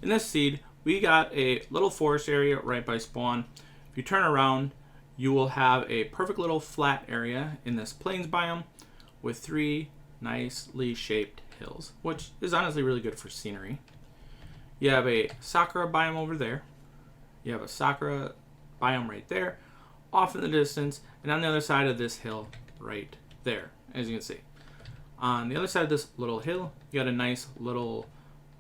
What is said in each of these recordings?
In this seed, we got a little forest area right by spawn. If you turn around, you will have a perfect little flat area in this plains biome with 3 nicely shaped hills, which is honestly really good for scenery. You have a sakura biome over there. You have a sakura biome right there, off in the distance, and on the other side of this hill right there, as you can see. On the other side of this little hill, you got a nice little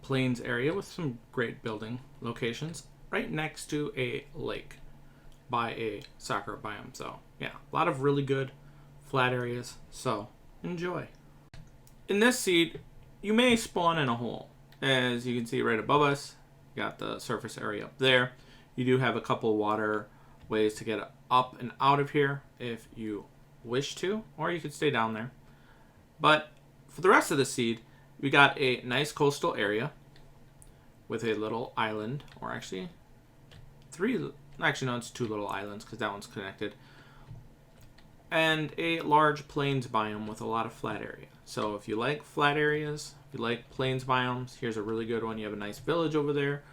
plains area with some great building locations right next to a lake by a sakura biome. So yeah, a lot of really good flat areas, so enjoy. In this seed, you may spawn in a hole. As you can see right above us, you got the surface area up there. You do have a couple water ways to get up and out of here if you wish to, or you could stay down there. But for the rest of the seed, we got a nice coastal area with a little island, or actually no, it's 2 little islands because that one's connected, and a large plains biome with a lot of flat area. So if you like flat areas, if you like plains biomes, here's a really good one. You have a nice village over there,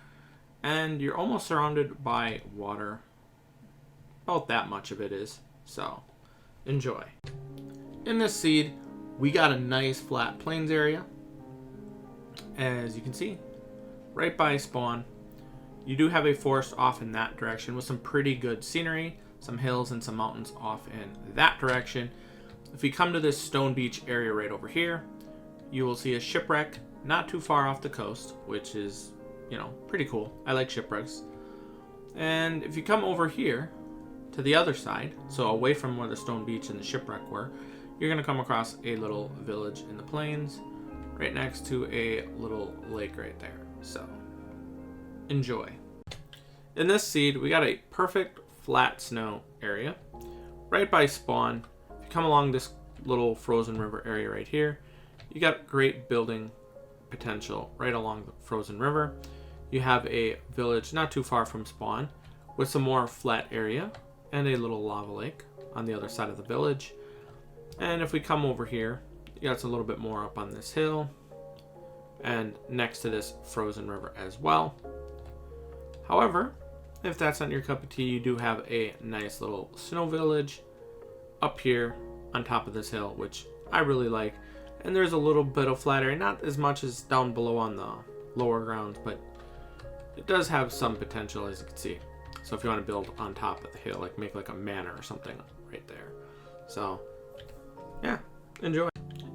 and you're almost surrounded by water. About that much of it is, so enjoy. In this seed, we got a nice flat plains area, as you can see, right by spawn. You do have a forest off in that direction with some pretty good scenery, some hills and some mountains off in that direction. If we come to this stone beach area right over here, you will see a shipwreck not too far off the coast, which is, pretty cool. I like shipwrecks. And if you come over here to the other side, so away from where the stone beach and the shipwreck were, you're going to come across a little village in the plains right next to a little lake right there. So enjoy. In this seed, we got a perfect flat snow area right by spawn. If you come along this little frozen river area right here, you got great building potential right along the frozen river. You have a village not too far from spawn with some more flat area and a little lava lake on the other side of the village. And if we come over here, you got a little bit more up on this hill and next to this frozen river as well. However, if that's not your cup of tea, you do have a nice little snow village up here on top of this hill, which I really like. And there's a little bit of flat area, not as much as down below on the lower grounds, but it does have some potential, as you can see. So if you want to build on top of the hill, like make like a manor or something right there. So yeah, enjoy.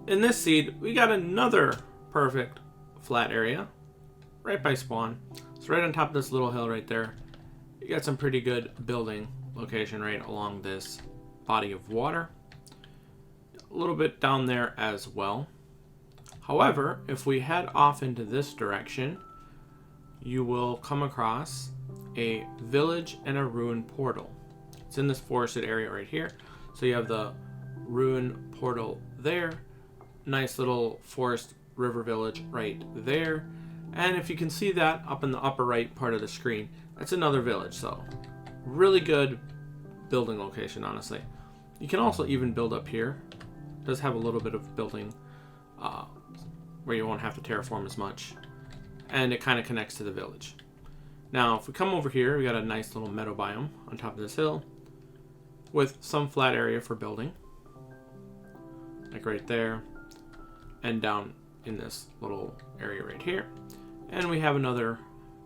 In this seed, we got another perfect flat area right by spawn. So right on top of this little hill right there, you got some pretty good building location right along this body of water. A little bit down there as well. However, if we head off into this direction, you will come across a village and a ruin portal. It's in this forested area right here. So you have the ruin portal there, nice little forest river village right there. And if you can see that up in the upper right part of the screen, that's another village. So really good building location, honestly. You can also even build up here. It does have a little bit of building where you won't have to terraform as much. And it kind of connects to the village. Now, if we come over here, we got a nice little meadow biome on top of this hill with some flat area for building. Like right there. And down in this little area right here. And we have another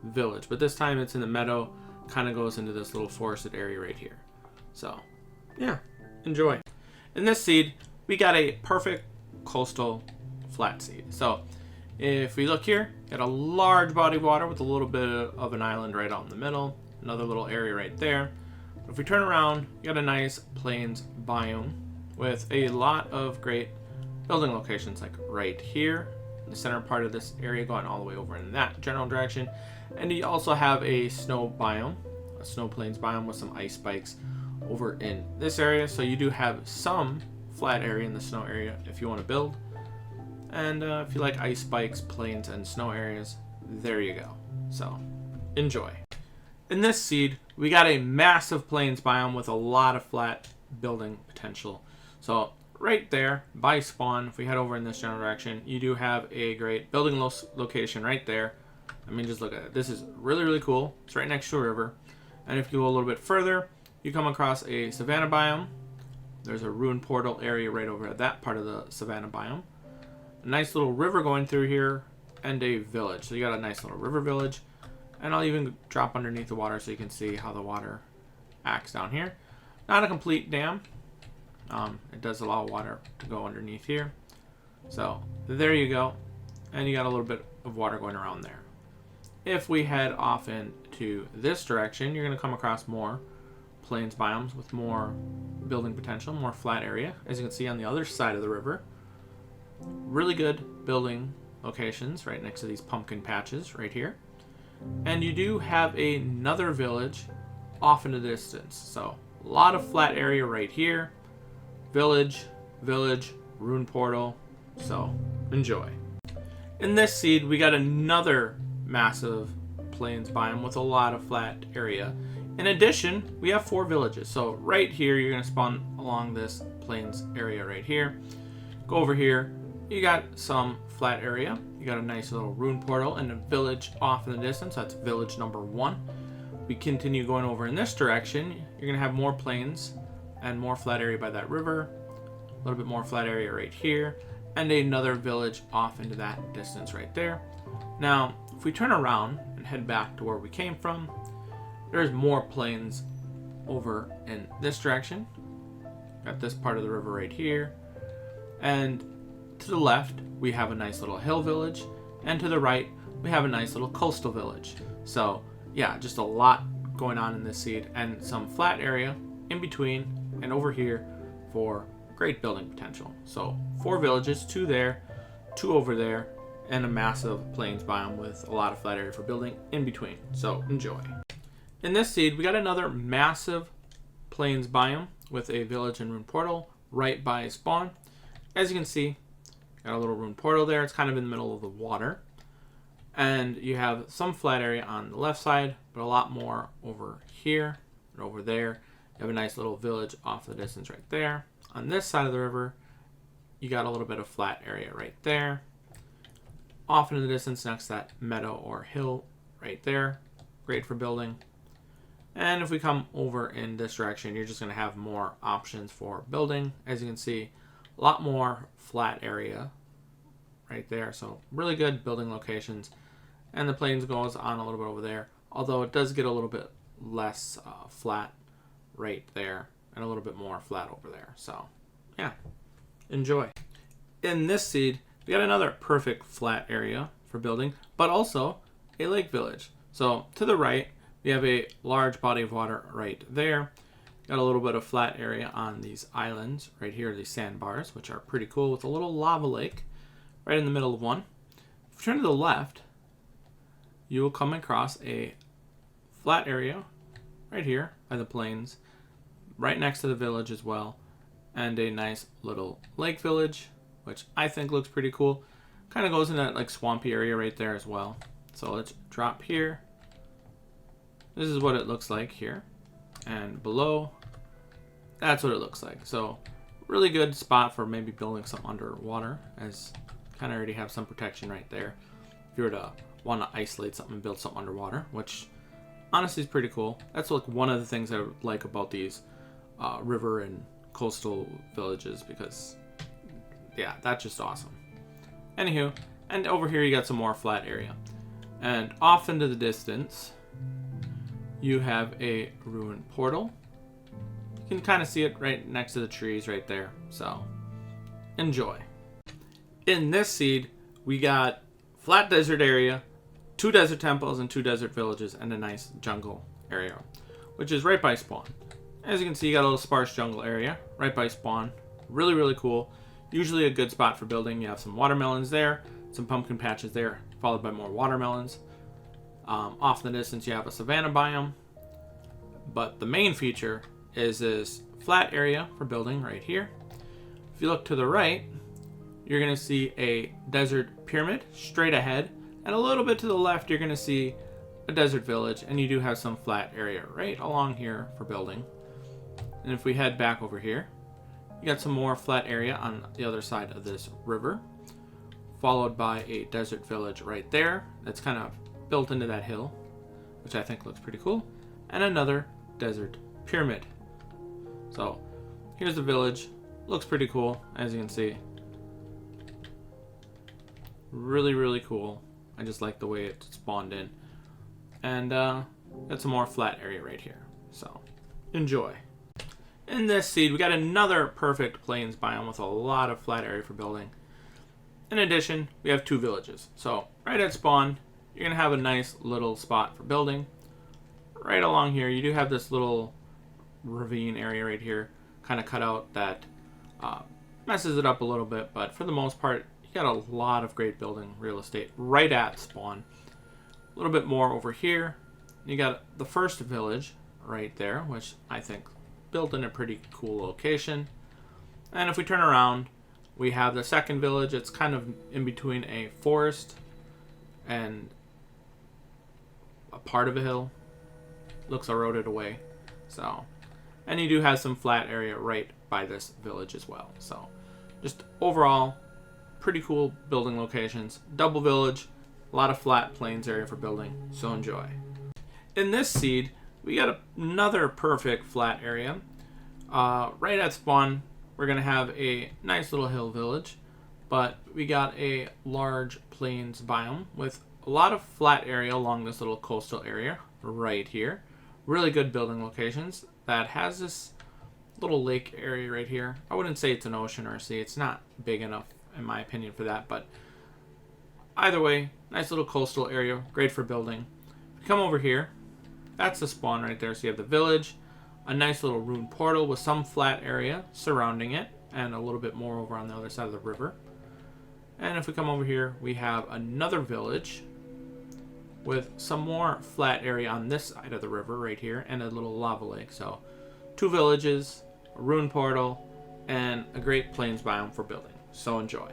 village, but this time it's in the meadow, kind of goes into this little forested area right here. So yeah, enjoy. In this seed, we got a perfect coastal flat seed. So if we look here, got a large body of water with a little bit of an island right out in the middle, another little area right there. If we turn around, you got a nice plains biome with a lot of great building locations, like right here, the center part of this area going all the way over in that general direction. And you also have a snow biome, a snow plains biome with some ice spikes over in this area. So you do have some flat area in the snow area if you want to build. And if you like ice spikes, plains, and snow areas, there you go. So enjoy. In this seed, we got a massive plains biome with a lot of flat building potential. So right there by spawn, if we head over in this general direction, you do have a great building location right there. I mean, just look at it. This is really, really cool. It's right next to a river. And if you go a little bit further, you come across a savanna biome. There's a ruined portal area right over at that part of the savanna biome. A nice little river going through here, and a village. So you got a nice little river village. And I'll even drop underneath the water so you can see how the water acts down here. Not a complete dam. It does allow water to go underneath here. So there you go. And you got a little bit of water going around there. If we head off into this direction, you're going to come across more plains biomes with more building potential, more flat area. As you can see on the other side of the river, really good building locations right next to these pumpkin patches right here. And you do have another village off in the distance. So a lot of flat area right here. Village, ruined portal. So enjoy. In this seed, we got another massive plains biome with a lot of flat area. In addition, we have 4 villages. So right here, you're going to spawn along this plains area right here. Go over here. You got some flat area. You got a nice little ruined portal and a village off in the distance. That's village number 1. We continue going over in this direction. You're going to have more plains and more flat area by that river. A little bit more flat area right here. And another village off into that distance right there. Now, if we turn around and head back to where we came from, there's more plains over in this direction. Got this part of the river right here. And to the left, we have a nice little hill village. And to the right, we have a nice little coastal village. So, yeah, just a lot going on in this seed. And some flat area in between and over here for great building potential. So, 4 villages, 2 there, 2 over there, and a massive plains biome with a lot of flat area for building in between. So, enjoy. In this seed, we got another massive plains biome with a village and ruined portal right by spawn. As you can see, got a little ruined portal there. It's kind of in the middle of the water. And you have some flat area on the left side, but a lot more over here and over there. You have a nice little village off the distance right there. On this side of the river, you got a little bit of flat area right there. Off into the distance next to that meadow or hill right there. Great for building. And if we come over in this direction, you're just going to have more options for building. As you can see, a lot more flat area right there. So really good building locations. And the plains goes on a little bit over there. Although it does get a little bit less flat right there. And a little bit more flat over there. So yeah, enjoy. In this seed, we got another perfect flat area for building. But also a lake village. So to the right, we have a large body of water right there. Got a little bit of flat area on these islands right here, these sandbars, which are pretty cool, with a little lava lake right in the middle of one. If you turn to the left, you will come across a flat area right here by the plains, right next to the village as well, and a nice little lake village, which I think looks pretty cool. Kind of goes in that like swampy area right there as well. So let's drop here. This is what it looks like here. And below, that's what it looks like. So really good spot for maybe building some underwater, as kind of already have some protection right there. If you were to want to isolate something and build something underwater, which honestly is pretty cool. That's like one of the things I like about these river and coastal villages, because yeah, that's just awesome. Anywho, and over here you got some more flat area. And off into the distance, you have a ruined portal. You can kind of see it right next to the trees right there. So, enjoy. In this seed, we got flat desert area, 2 desert temples and 2 desert villages, and a nice jungle area, which is right by spawn. As you can see, you got a little sparse jungle area right by spawn. Really, really cool. Usually a good spot for building. You have some watermelons there, some pumpkin patches there, followed by more watermelons. Off in the distance, you have a savanna biome. But the main feature is this flat area for building right here. If you look to the right, you're going to see a desert pyramid straight ahead. And a little bit to the left, you're going to see a desert village. And you do have some flat area right along here for building. And if we head back over here, you got some more flat area on the other side of this river, followed by a desert village right there. That's kind of built into that hill, which I think looks pretty cool, and another desert pyramid. So here's the village. Looks pretty cool, as you can see. Really, really cool. I just like the way it spawned in. And got some more flat area right here. So enjoy. In this seed, we got another perfect plains biome with a lot of flat area for building. In addition, we have 2 villages. So right at spawn, you're going to have a nice little spot for building. Right along here, you do have this little ravine area right here, kind of cut out that messes it up a little bit, but for the most part, you got a lot of great building real estate right at spawn. A little bit more over here. You got the first village right there, which I think built in a pretty cool location. And if we turn around, we have the second village. It's kind of in between a forest and a part of a hill. Looks eroded away. So, and you do have some flat area right by this village as well. So, just overall, pretty cool building locations. Double village, a lot of flat plains area for building. So enjoy. In this seed, we got another perfect flat area. Right at spawn, we're going to have a nice little hill village, but we got a large plains biome with a lot of flat area along this little coastal area right here. Really good building locations that has this little lake area right here. I wouldn't say it's an ocean or a sea. It's not big enough, in my opinion, for that, but either way, nice little coastal area, great for building. Come over here. That's the spawn right there. So you have the village, a nice little rune portal with some flat area surrounding it, and a little bit more over on the other side of the river. And if we come over here, we have another village with some more flat area on this side of the river right here, and a little lava lake. So 2 villages, a rune portal, and a great plains biome for building. So enjoy.